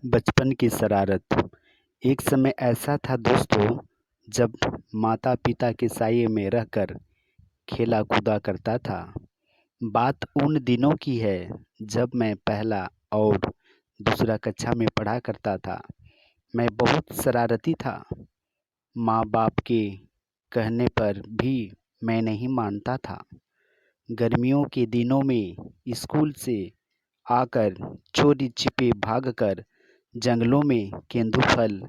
बचपन की शरारत। एक समय ऐसा था दोस्तों, जब माता पिता के साये में रहकर खेला कूदा करता था। बात उन दिनों की है जब मैं पहला और दूसरा कक्षा में पढ़ा करता था। मैं बहुत शरारती था। माँ बाप के कहने पर भी मैं नहीं मानता था। गर्मियों के दिनों में स्कूल से आकर चोरी छिपे भागकर जंगलों में केंदूफल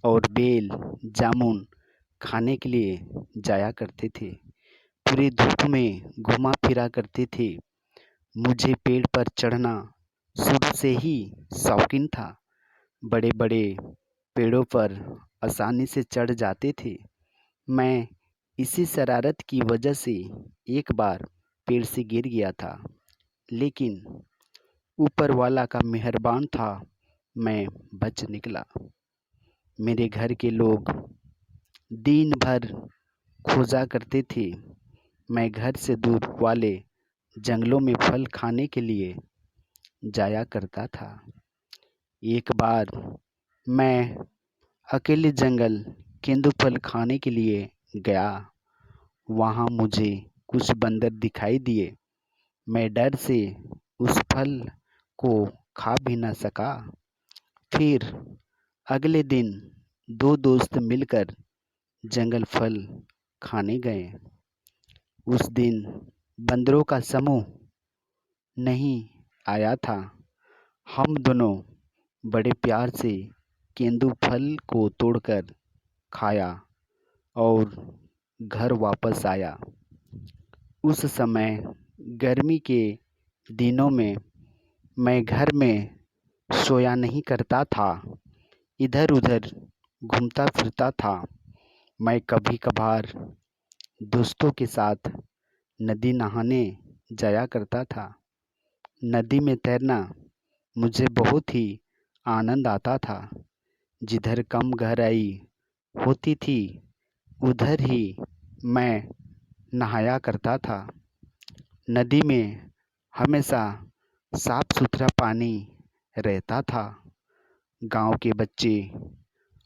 और बेल जामुन खाने के लिए जाया करते थे। पूरी धूप में घुमा फिरा करते थे। मुझे पेड़ पर चढ़ना शुरू से ही शौकीन था। बड़े बड़े पेड़ों पर आसानी से चढ़ जाते थे। मैं इसी शरारत की वजह से एक बार पेड़ से गिर गया था, लेकिन ऊपर वाला का मेहरबान था, मैं बच निकला। मेरे घर के लोग दिन भर खोजा करते थे। मैं घर से दूर वाले जंगलों में फल खाने के लिए जाया करता था। एक बार मैं अकेले जंगल केंदूफल खाने के लिए गया। वहाँ मुझे कुछ बंदर दिखाई दिए। मैं डर से उस फल को खा भी न सका। फिर अगले दिन दो दोस्त मिलकर जंगल फल खाने गए। उस दिन बंदरों का समूह नहीं आया था। हम दोनों बड़े प्यार से केंदू फल को तोड़कर खाया और घर वापस आया। उस समय गर्मी के दिनों में मैं घर में सोया नहीं करता था, इधर उधर घूमता फिरता था। मैं कभी कभार दोस्तों के साथ नदी नहाने जाया करता था। नदी में तैरना मुझे बहुत ही आनंद आता था। जिधर कम गहराई होती थी उधर ही मैं नहाया करता था। नदी में हमेशा साफ सुथरा पानी रहता था। गांव के बच्चे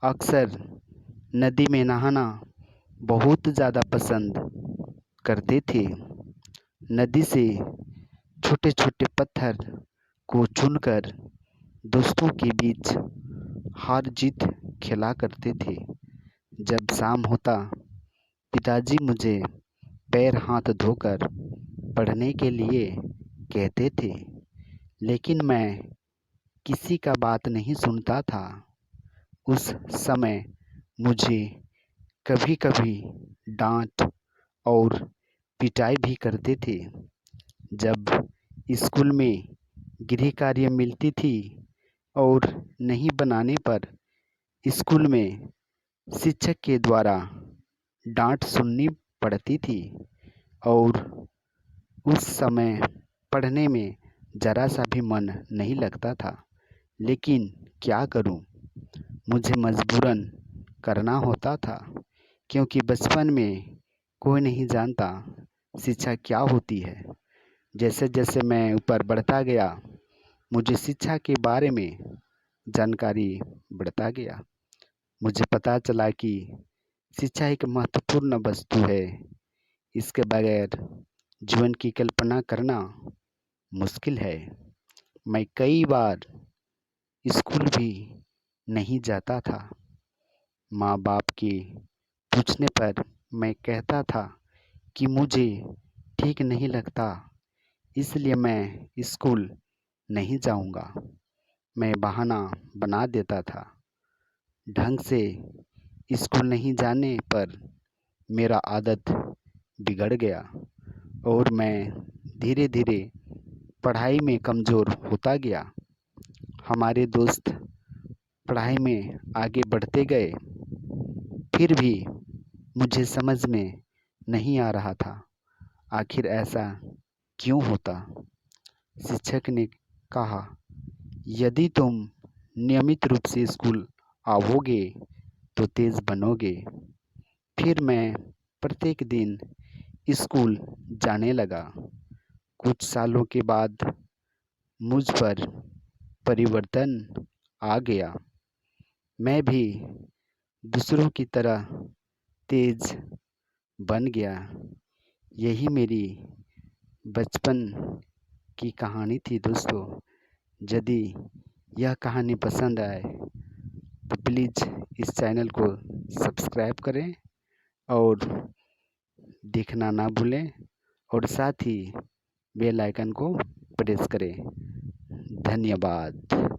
अक्सर नदी में नहाना बहुत ज़्यादा पसंद करते थे। नदी से छोटे छोटे पत्थर को चुनकर दोस्तों के बीच हार जीत खेला करते थे। जब शाम होता, पिताजी मुझे पैर हाथ धोकर पढ़ने के लिए कहते थे, लेकिन मैं किसी का बात नहीं सुनता था। उस समय मुझे कभी कभी डांट और पिटाई भी करते थे। जब स्कूल में गृह कार्य मिलती थी और नहीं बनाने पर स्कूल में शिक्षक के द्वारा डांट सुननी पड़ती थी और उस समय पढ़ने में ज़रा सा भी मन नहीं लगता था। लेकिन क्या करूं, मुझे मजबूरन करना होता था, क्योंकि बचपन में कोई नहीं जानता शिक्षा क्या होती है। जैसे जैसे मैं ऊपर बढ़ता गया, मुझे शिक्षा के बारे में जानकारी बढ़ता गया। मुझे पता चला कि शिक्षा एक महत्वपूर्ण वस्तु है। इसके बगैर जीवन की कल्पना करना मुश्किल है। मैं कई बार स्कूल भी नहीं जाता था। माँ बाप के पूछने पर मैं कहता था कि मुझे ठीक नहीं लगता, इसलिए मैं स्कूल नहीं जाऊंगा। मैं बहाना बना देता था। ढंग से स्कूल नहीं जाने पर मेरा आदत बिगड़ गया और मैं धीरे धीरे पढ़ाई में कमज़ोर होता गया। हमारे दोस्त पढ़ाई में आगे बढ़ते गए, फिर भी मुझे समझ में नहीं आ रहा था आखिर ऐसा क्यों होता। शिक्षक ने कहा, यदि तुम नियमित रूप से स्कूल आओगे तो तेज बनोगे। फिर मैं प्रत्येक दिन स्कूल जाने लगा। कुछ सालों के बाद मुझ पर परिवर्तन आ गया। मैं भी दूसरों की तरह तेज बन गया। यही मेरी बचपन की कहानी थी दोस्तों। यदि यह कहानी पसंद आए तो प्लीज़ इस चैनल को सब्सक्राइब करें और देखना ना भूलें और साथ ही बेल आइकन को प्रेस करें। धन्यवाद।